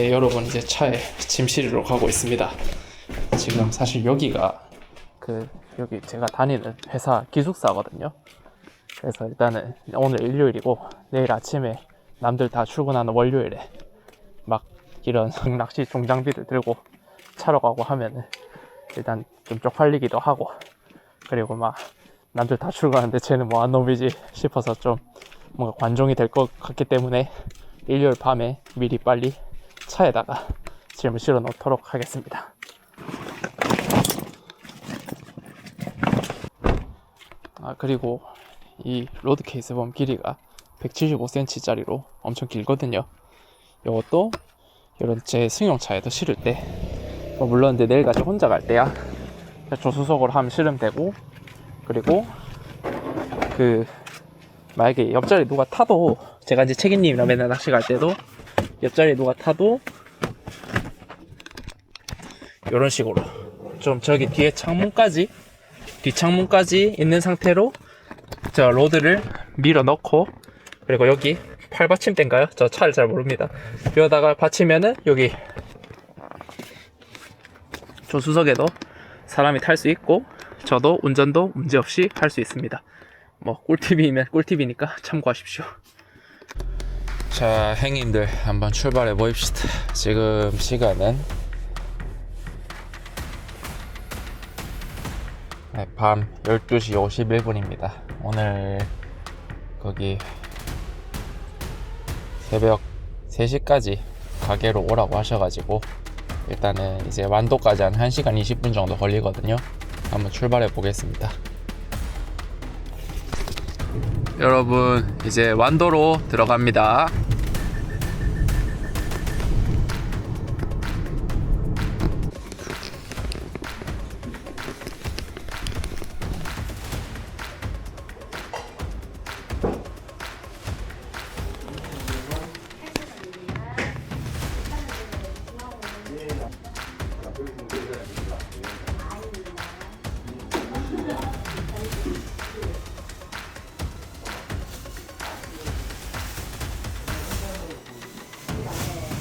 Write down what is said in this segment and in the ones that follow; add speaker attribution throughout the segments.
Speaker 1: 네, 여러분 이제 차에 짐 실으러 가고 있습니다. 지금 사실 여기가 여기 제가 다니는 회사 기숙사거든요. 그래서 일단은 오늘 일요일이고 내일 아침에 남들 다 출근하는 월요일에 막 이런 낚시 종장비를 들고 차러 가고 하면은 일단 좀 쪽팔리기도 하고, 그리고 막 남들 다 출근하는데 쟤는 뭐 한 놈이지 싶어서 좀 뭔가 관종이 될 것 같기 때문에 일요일 밤에 미리 빨리 차에다가 짐을 실어 놓도록 하겠습니다. 그리고 이 로드 케이스 보면 길이가 175cm 짜리로 엄청 길거든요. 이것도 이런 제 승용차에도 실을 때, 물론 근데 내일같이 혼자 갈 때야 조수석으로 하면 실으면 되고, 그리고 만약에 옆자리 누가 타도, 제가 이제 책임님이랑 맨날 낚시 갈 때도 옆자리 누가 타도 이런 식으로 좀 저기 뒷창문까지 있는 상태로 저 로드를 밀어 넣고, 그리고 여기 팔 받침대인가요? 저 차를 잘 모릅니다. 여기다가 받치면은 여기 조수석에도 사람이 탈 수 있고 저도 운전도 문제없이 할 수 있습니다. 뭐 꿀팁이면 꿀팁이니까 참고하십시오. 자, 행님들 한번 출발해 보입시다. 지금 시간은 밤 12시 51분입니다. 오늘 거기 새벽 3시까지 가게로 오라고 하셔가지고 일단은 이제 완도까지 한 1시간 20분 정도 걸리거든요. 한번 출발해 보겠습니다. 여러분, 이제 완도로 들어갑니다.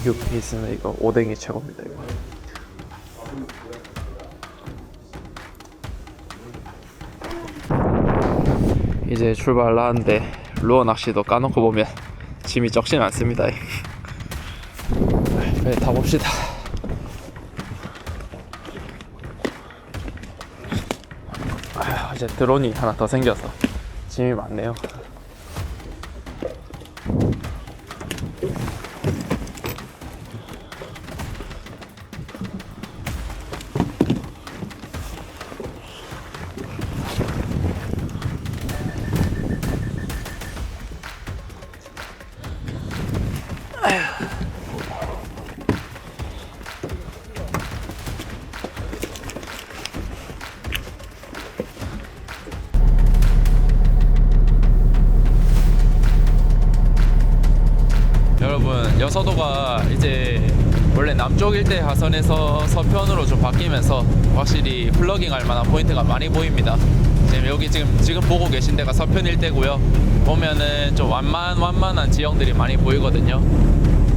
Speaker 1: 육피스는 이거 오뎅이 최고입니다. 이거 이제 출발을 하는데 루어 낚시도 까놓고 보면 짐이 적진 않습니다. 네, 타봅시다. 이제 드론이 하나 더 생겨서 짐이 많네요. 여러분, 여서도가 이제 원래 남쪽 일대 하선에서 서편으로 좀 바뀌면서 확실히 플러깅할 만한 포인트가 많이 보입니다. 지금 여기 지금 보고 계신 데가 서편 일대고요. 보면은 좀 완만한 지형들이 많이 보이거든요.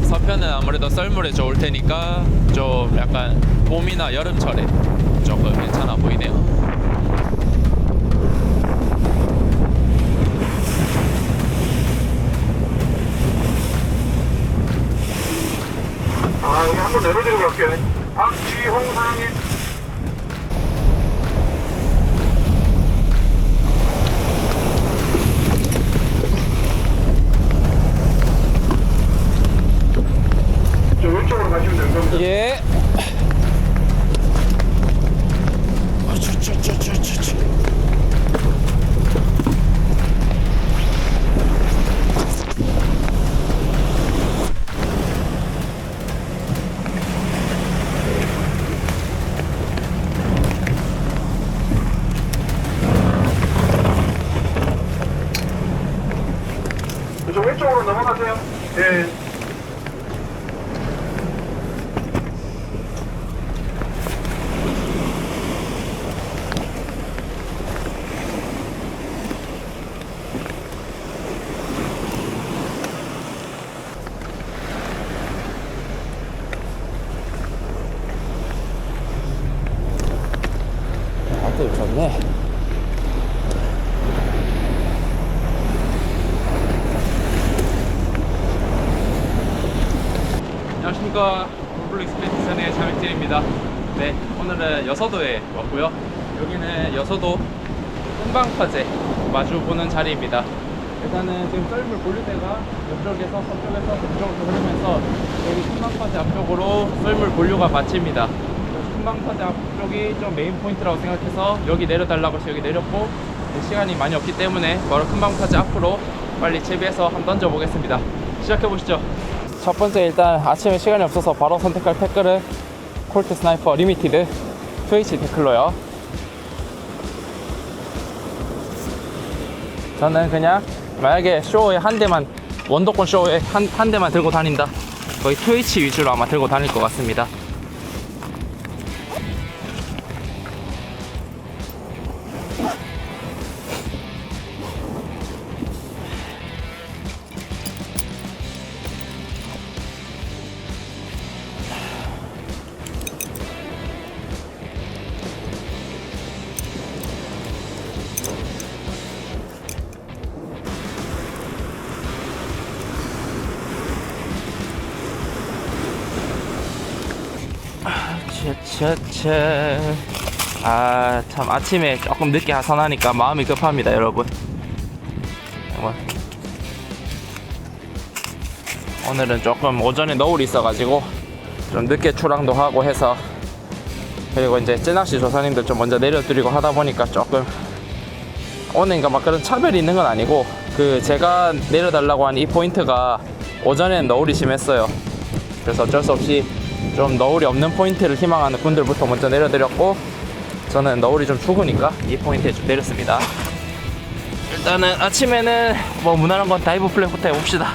Speaker 1: 서편은 아무래도 썰물에 좋을 테니까 좀 약간 봄이나 여름철에 조금 괜찮아 보이네요.
Speaker 2: 여기 한번 내려드리고 갈게요. 박지홍 사장님. 저 왼쪽으로 가시면 되는 겁니다.
Speaker 1: 예.
Speaker 2: 저 왼쪽으로 넘어가세요. 예.
Speaker 1: 때문에. 안녕하십니까. 롤블 익스페디션의 장혁진입니다. 네, 오늘은 여서도에 왔고요. 여기는 여서도 흠방파제 마주보는 자리입니다. 일단은 지금 썰물 본류대가 이쪽에서 서쪽에서 북쪽으로 흐르면서 여기 흠방파제 앞쪽으로 썰물 본류가 마칩니다. 흠방파제 앞쪽이 좀 메인 포인트라고 생각해서 여기 내려달라고 해서 여기 내렸고, 시간이 많이 없기 때문에 바로 흠방파제 앞으로 빨리 채비해서 한번 던져보겠습니다. 시작해보시죠. 첫 번째, 일단 아침에 시간이 없어서 바로 선택할 태클은 콜트 스나이퍼 리미티드 2H 태클로요. 저는 그냥 만약에 쇼에 한 대만, 원더권 쇼에 한 대만 들고 다닌다, 거의 2H 위주로 아마 들고 다닐 것 같습니다. 아, 참 아침에 조금 늦게 하산하니까 마음이 급합니다, 여러분. 정말 오늘은 조금 오전에 너울이 있어가지고 좀 늦게 출항도 하고 해서, 그리고 이제 찌낚시 조사님들 좀 먼저 내려드리고 하다 보니까 조금 오늘인가 막 그런 차별이 있는 건 아니고, 그 제가 내려달라고 한 이 포인트가 오전에는 너울이 심했어요. 그래서 어쩔 수 없이 좀 너울이 없는 포인트를 희망하는 분들부터 먼저 내려드렸고, 저는 너울이 좀 죽으니까 이 포인트에 좀 내렸습니다. 일단은 아침에는 뭐 무난한 건 다이브 플랫부터 해봅시다.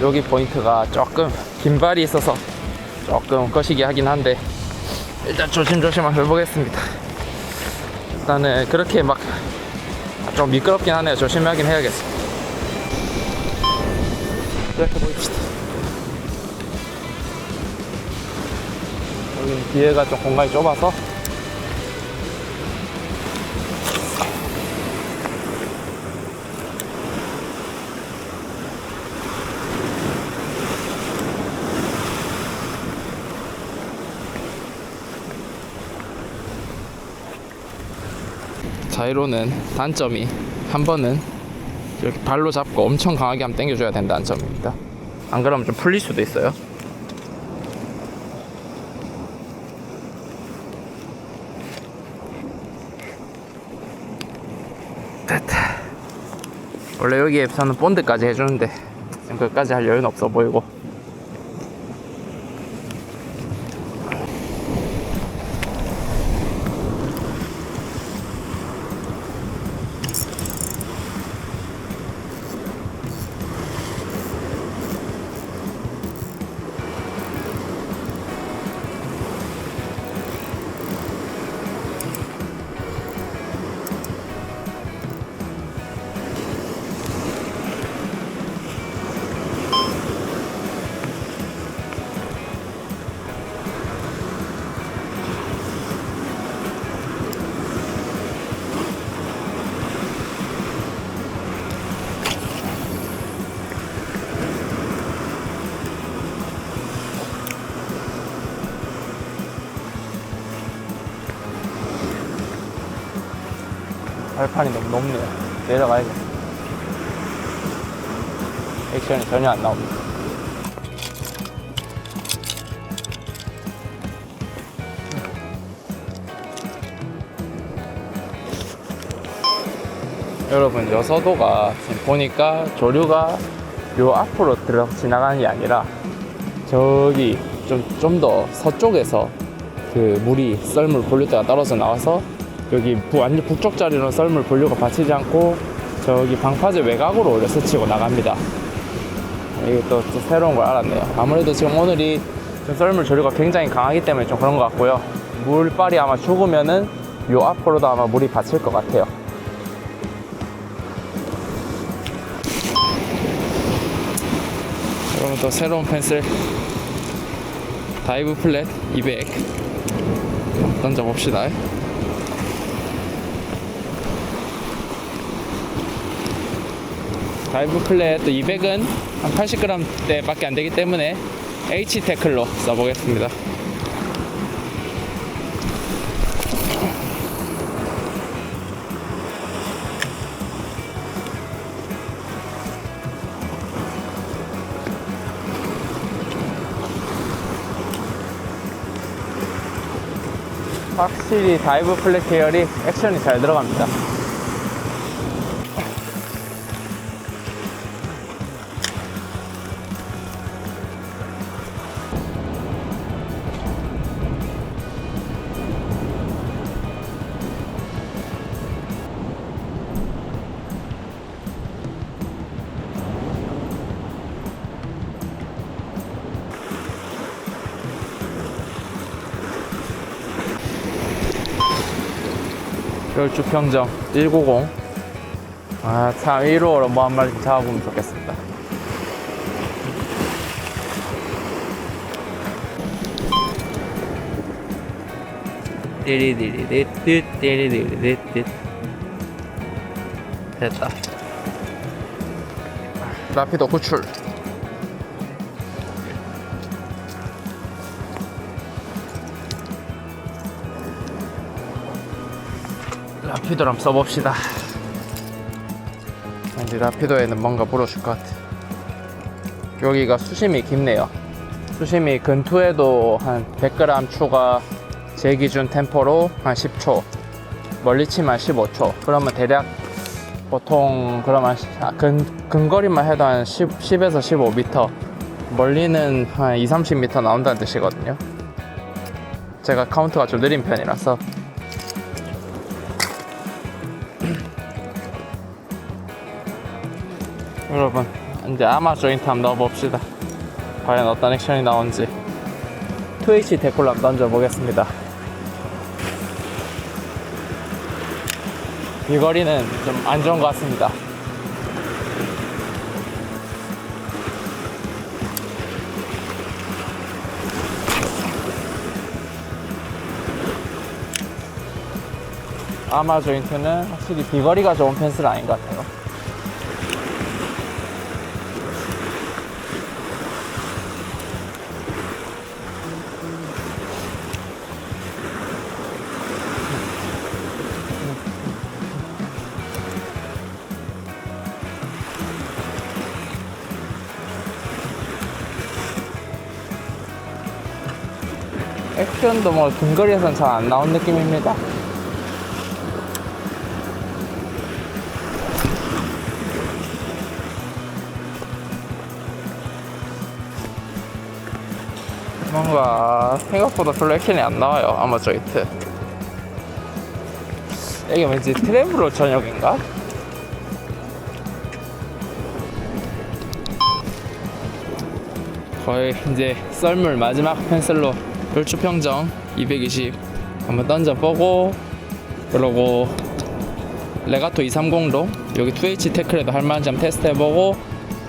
Speaker 1: 여기 포인트가 조금 긴 발이 있어서 조금 거시기 하긴 한데, 일단 조심조심 한번 해보겠습니다. 일단은 그렇게 막 좀 미끄럽긴 하네요. 조심히 하긴 해야겠어. 이렇게 보입시다. 여기 뒤에가 좀 공간이 좁아서 자이로는 단점이, 한 번은 이렇게 발로 잡고 엄청 강하게 한번 당겨줘야 된다는 점입니다. 안 그러면 좀 풀릴 수도 있어요. 됐다. 원래 여기에 저는 본드까지 해주는데 지금 그까지 할 여유는 없어 보이고, 발판이 너무 높네요. 내려가야겠어. 액션이 전혀 안 나옵니다. 여러분, 여서도가 지금 보니까 조류가 요 앞으로 지나가는 게 아니라 저기 좀 더 서쪽에서 그 물이 썰물 본류대가 떨어져 나와서 여기 완전 북쪽 자리로는 썰물 본류가 받치지 않고 저기 방파제 외곽으로 올려 스치고 나갑니다. 이게 또 새로운 걸 알았네요. 아무래도 지금 오늘이 좀 썰물 조류가 굉장히 강하기 때문에 좀 그런 것 같고요. 물빨이 아마 죽으면은 요 앞으로도 아마 물이 받칠 것 같아요. 그러면 또 새로운 펜슬 다이브 플랫 200 던져봅시다. 다이브 플랫 200은 한 80g 밖에 안 되기 때문에 H 태클로 써보겠습니다. 확실히 다이브 플랫 계열이 액션이 잘 들어갑니다. 혈주평정 190. 아, 참 1호로 뭐 한 마리 잡아보면 좋겠습니다. 띠리디리디띠리디리디띠 됐다. 라피도 구출. 라피도를 한번 써봅시다. 이제 라피도에는 뭔가 불어줄 것 같아. 여기가 수심이 깊네요. 수심이 근투에도 한 100g 추가, 제 기준 템포로 한 10초, 멀리 치면 15초. 그러면 대략 보통 그러면 근거리만 해도 한 10에서 15m, 멀리는 한 20-30m 나온다는 뜻이거든요. 제가 카운트가 좀 느린 편이라서. 여러분, 이제 아마 조인트 한번 넣어봅시다. 과연 어떤 액션이 나오는지. 2H 데콜로 한번 던져보겠습니다. 이 거리는 좀 안 좋은 것 같습니다. 아마 조인트는 확실히 비거리가 좋은 펜스는 아닌 것 같아요. 액션도 뭐 근거리에서는 잘 안 나온 느낌입니다. 뭔가 생각보다 별로 액션이 안 나와요. 아마 조인트. 이게 왠지 트래블러 전역인가? 거의 이제 썰물 마지막 펜슬로 혈주평정 220 한번 던져보고, 그러고 레가토 230로 여기 2H 태클에도 할만한지 한번 테스트해보고,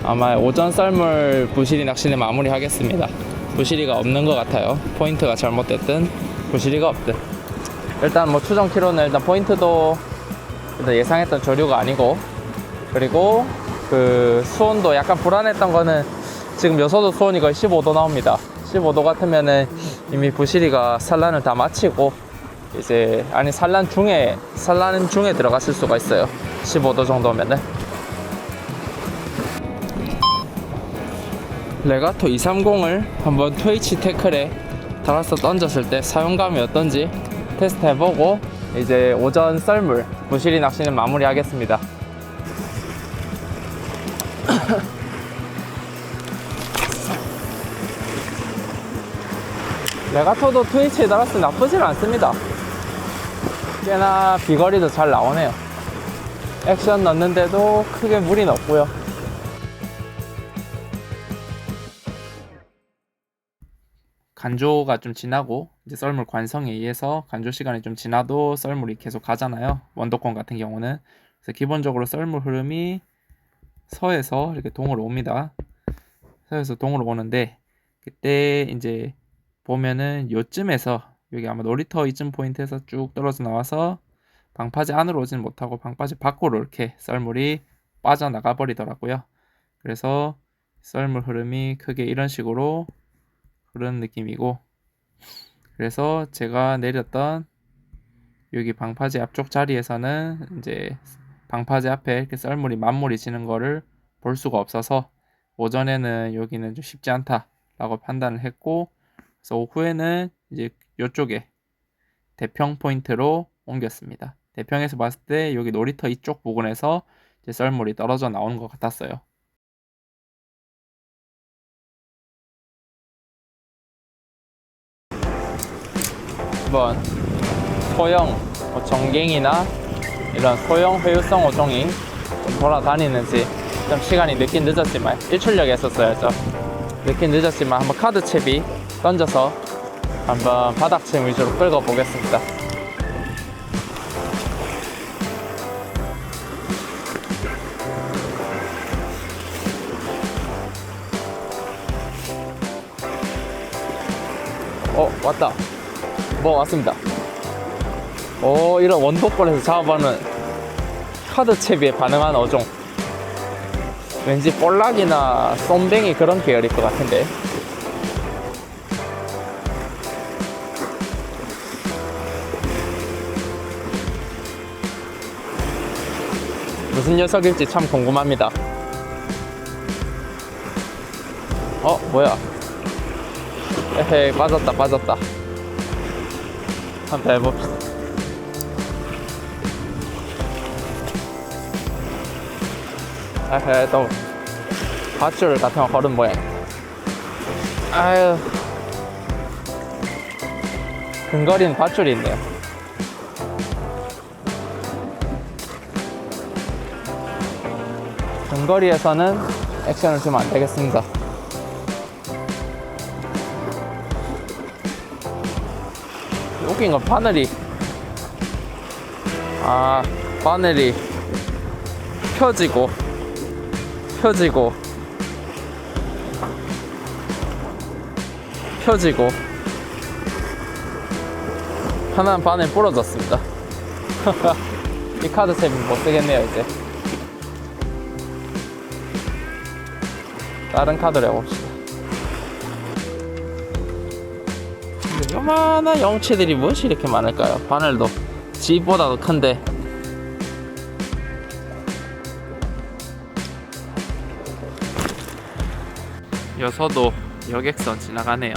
Speaker 1: 아마 오전 썰물 부시리 낚시는 마무리 하겠습니다. 부시리가 없는 것 같아요. 포인트가 잘못됐든 부시리가 없든. 일단 뭐 추정 키로는 일단 포인트도 일단 예상했던 조류가 아니고, 그리고 그 수온도 약간 불안했던 거는 지금 여서도 수온이 거의 15도 나옵니다. 15도 같으면은 이미 부시리가 산란을 다 마치고 이제 산란 중에 들어갔을 수가 있어요. 15도 정도면은. 레가토 230을 한번 2H 태클에 달아서 던졌을 때 사용감이 어떤지 테스트 해보고 이제 오전 썰물 부시리 낚시는 마무리 하겠습니다. 레가토도 2H에 달았을 때 나쁘진 않습니다. 꽤나 비거리도 잘 나오네요. 액션 넣는데도 크게 무리는 없고요. 간조가 좀 지나고 이제 썰물 관성에 의해서 간조 시간이 좀 지나도 썰물이 계속 가잖아요. 원도권 같은 경우는. 그래서 기본적으로 썰물 흐름이 서에서 이렇게 동으로 옵니다. 서에서 동으로 오는데 그때 이제 보면은 요쯤에서 여기 아마 놀이터 이쯤 포인트에서 쭉 떨어져 나와서 방파제 안으로 오진 못하고 방파제 밖으로 이렇게 썰물이 빠져나가 버리더라고요. 그래서 썰물 흐름이 크게 이런 식으로 흐르는 느낌이고, 그래서 제가 내렸던 여기 방파제 앞쪽 자리에서는 이제 방파제 앞에 이렇게 썰물이 만물이 지는 거를 볼 수가 없어서 오전에는 여기는 좀 쉽지 않다라고 판단을 했고, 그래서 오후에는 이제 이쪽에 대평 포인트로 옮겼습니다. 대평에서 봤을 때 여기 놀이터 이쪽 부근에서 이제 썰물이 떨어져 나오는 것 같았어요. 이번 소형 정갱이나 이런 소형 회유성 어종이 좀 돌아다니는지 좀 시간이 늦긴 늦었지만 일출력에 했었어야죠. 늦긴 늦었지만 한번 카드 채비 던져서 한번 바닥층 위주로 끌고 보겠습니다. 왔다. 뭐 왔습니다. 이런 원도권에서 잡아보는 카드 채비에 반응하는 어종. 왠지 볼락이나 쏨뱅이 그런 계열일 것 같은데. 무슨 녀석일지 참 궁금합니다. 뭐야. 에헤이, 빠졌다. 한번 해봅시다. 에헤이, 또 밧줄 같은 거 걸은 모양. 아유, 근거리는 밧줄이 있네요. 근거리에서는 액션을 주면 안 되겠습니다. 웃긴 건 바늘이 펴지고 하나는 바늘 부러졌습니다. 이 카드 셈 못 쓰겠네요. 이제 다른 카드를 해봅시다. 요만한 영치들이 무엇이 이렇게 많을까요? 바늘도 집보다도 큰데. 여서도 여객선 지나가네요.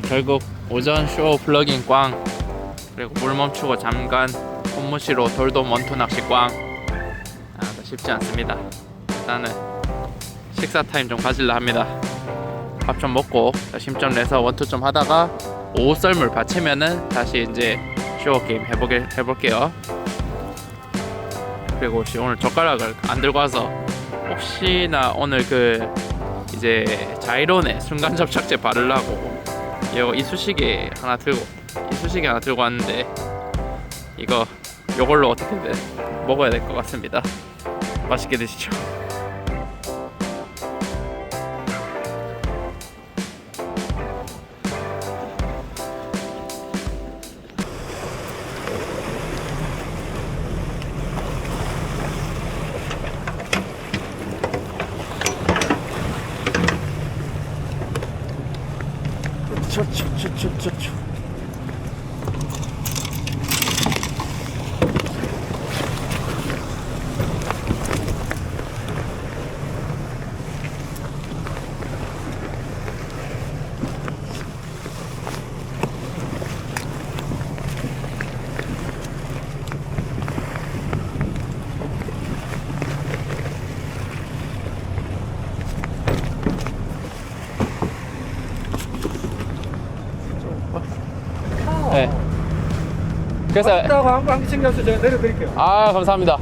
Speaker 1: 결국 오전 쇼 플러깅 꽝, 그리고 물 멈추고 잠깐 손무시로 돌돔 원투 낚시 꽝. 쉽지 않습니다. 일단은 식사 타임 좀 가질라 합니다. 밥 좀 먹고 심점 내서 원투 좀 하다가 오후 썰물 받치면은 다시 이제 쇼 게임 해볼게요. 그리고 혹시 오늘 젓가락을 안 들고 와서 혹시나 오늘 이제 자이론에 순간 접착제 바르려고 이쑤시개 하나 들고 왔는데 요걸로 어떻게든 먹어야 될 것 같습니다. 맛있게 드시죠. 초. 네. 그래서
Speaker 3: 왔다고 한개 챙겨서 제가 내려드릴게요.
Speaker 1: 아 감사합니다.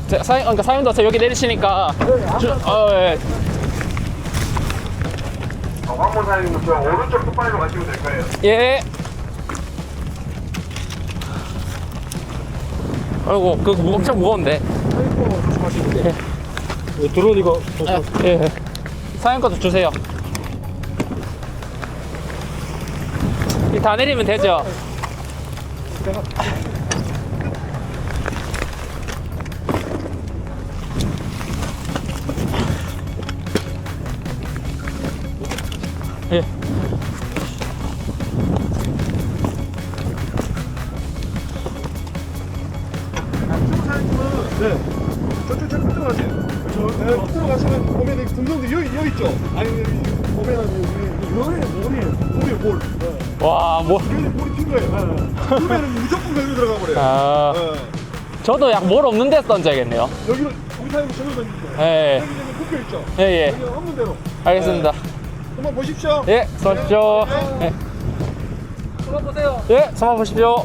Speaker 1: 사장님, 그러니까 사장님도 저 여기 내리시니까 예.
Speaker 2: 황모 사장님은 저 오른쪽 끝발로 가시면 될 거예요.
Speaker 1: 예. 아이고 그거 엄청 무거운데.
Speaker 3: 아이고, 조심하시는데. 드론 이거.
Speaker 1: 예. 사장님 것도 주세요. 이 다 내리면 되죠? 예.
Speaker 3: 네. 저쪽 들어가세요. 네, 들어가시면 보면 여기 등등도 여기 있죠. 아니 보면은 여기 볼. 네.
Speaker 1: 와, 뭐.
Speaker 3: 여기 볼이 핀 거예요. 그러면은 무조건 여기로 들어가 버려요.
Speaker 1: 아,
Speaker 3: 네.
Speaker 1: 저도 약 뭘 없는 데서 던져야겠네요.
Speaker 3: 여기는 우리 사장님 저걸 던지죠.
Speaker 1: 예.
Speaker 3: 여기 묶여 있죠.
Speaker 1: 예, 예.
Speaker 3: 여기 없는 대로.
Speaker 1: 알겠습니다.
Speaker 3: 한번 보십시오.
Speaker 1: 예, 수고하십시오. 예.
Speaker 3: 한번 보세요.
Speaker 1: 예, sam아 보십시오.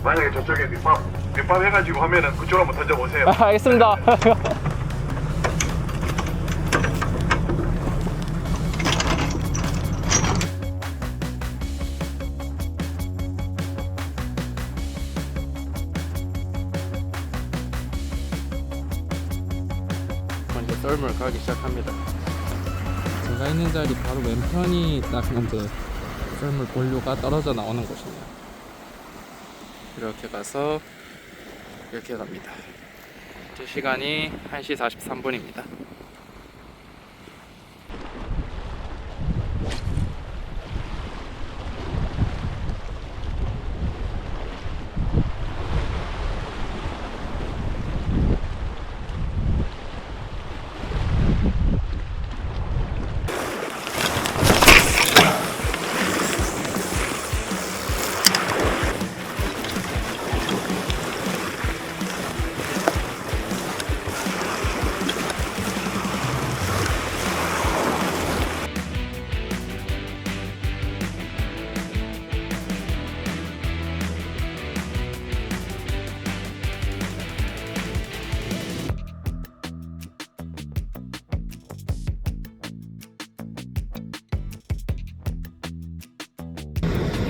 Speaker 2: 만약에 저쪽에 밑밥 해가지고 하면은 그쪽으로 한번 던져보세요.
Speaker 1: 아, 알겠습니다. 이제 썰물 가기 시작합니다. 제가 있는 자리 바로 왼편이 딱 이제 썰물 본류가 떨어져 나오는 곳이네요. 이렇게 가서 이렇게 갑니다. 제 시간이 1시 43분입니다.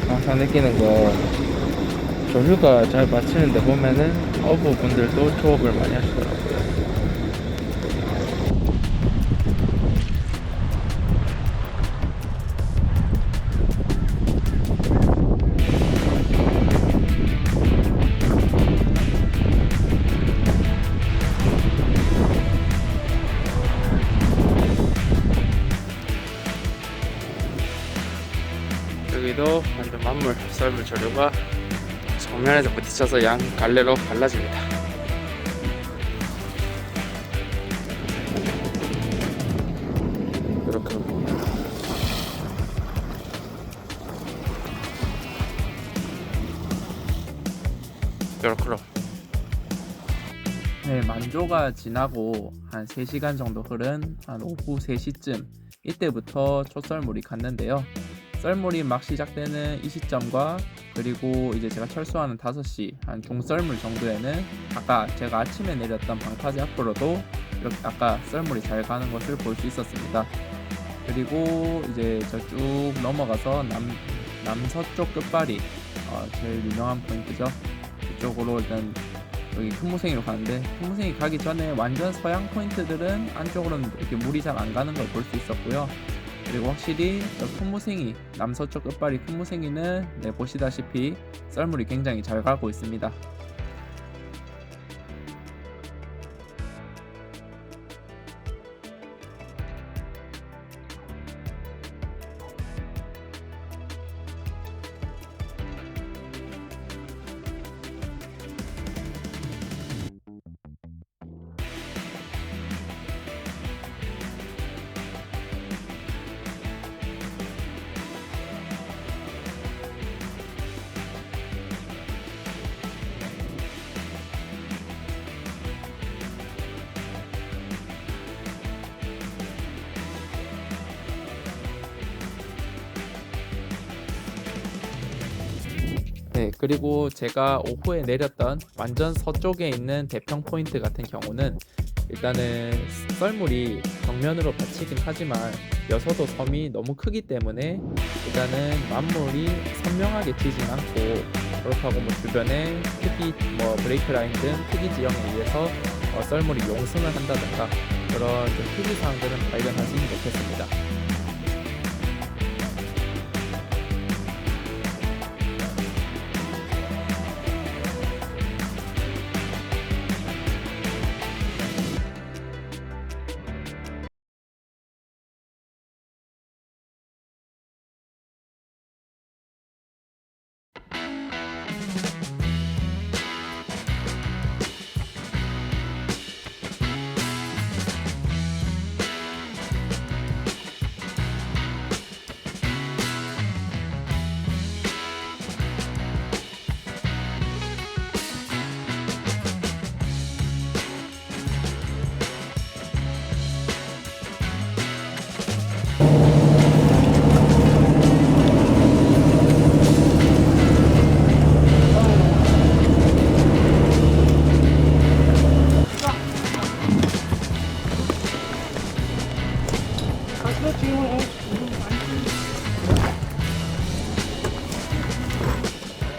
Speaker 1: 항상 느끼는 거 조류가 잘 맞추는데 보면은 어부 분들도 조업을 많이 하시더라고요. 여기도 완전 만물 썰물 조류가 정면에서 부딪혀서 양 갈래로 갈라집니다. 이렇게 이렇게 네, 만조가 지나고 한 3시간 정도 흐른 한 오후 3시쯤 이때부터 초썰물이 갔는데요. 썰물이 막 시작되는 이 시점과 그리고 이제 제가 철수하는 5시 한 중썰물 정도에는 아까 제가 아침에 내렸던 방파제 앞으로도 이렇게 아까 썰물이 잘 가는 것을 볼 수 있었습니다. 그리고 이제 저 쭉 넘어가서 남서쪽 끝발이 제일 유명한 포인트죠. 이쪽으로 일단 여기 큰무생이로 가는데, 큰무생이 가기 전에 완전 서양 포인트들은 안쪽으로는 이렇게 물이 잘 안 가는 걸 볼 수 있었고요. 그리고 확실히 큰무생이 남서쪽 끝발이 큰무생이는 네, 보시다시피 썰물이 굉장히 잘 가고 있습니다. 네, 그리고 제가 오후에 내렸던 완전 서쪽에 있는 대평 포인트 같은 경우는 일단은 썰물이 벽면으로 받치긴 하지만 여서도 섬이 너무 크기 때문에 일단은 만물이 선명하게 튀진 않고, 그렇다고 뭐 주변에 특이 뭐 브레이크 라인 등 특이 지형에 의해서 썰물이 용승을 한다든가 그런 좀 특이 사항들은 발견하지 못했습니다.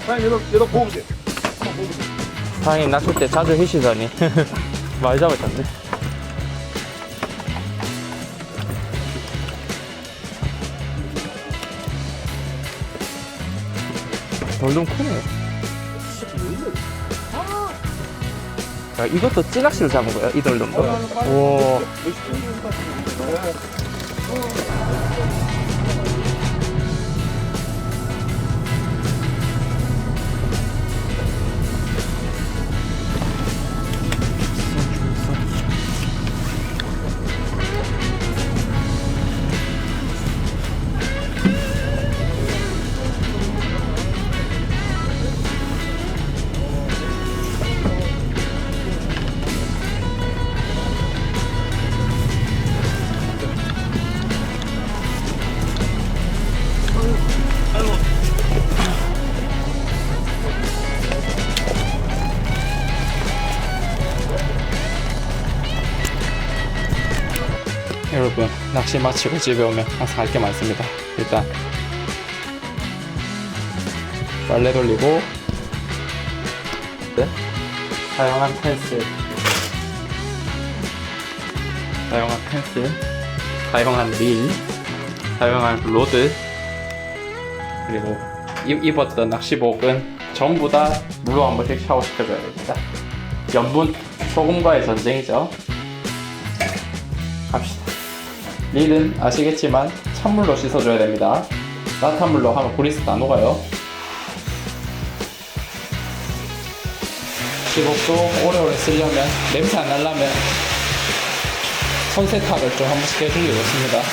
Speaker 3: 사장님 얘도 보고 보세요. 한번 보고 보세요.
Speaker 1: 사장님 낚싯 때 자주 히시더니 많이 잡으셨네. 돌좀 크네. 야, 이것도 찌낚시로 잡은 거야? 이 돌돔도? 오. 여러분, 낚시 마치고 집에 오면 항상 할 게 많습니다. 일단 빨래 돌리고, 네? 사용한 펜슬, 사용한 릴, 사용한 로드, 그리고 입었던 낚시복은 전부 다 물로 한 번씩 샤워시켜줘야 됩니다. 염분, 소금과의 전쟁이죠. 갑시다. 릴은 아시겠지만 찬물로 씻어줘야 됩니다. 따뜻한 물로 하면 그리스 다 녹아요. 시복도 오래오래 쓰려면, 냄새 안 나려면 손 세탁을 좀 한 번씩 해주는 게 좋습니다.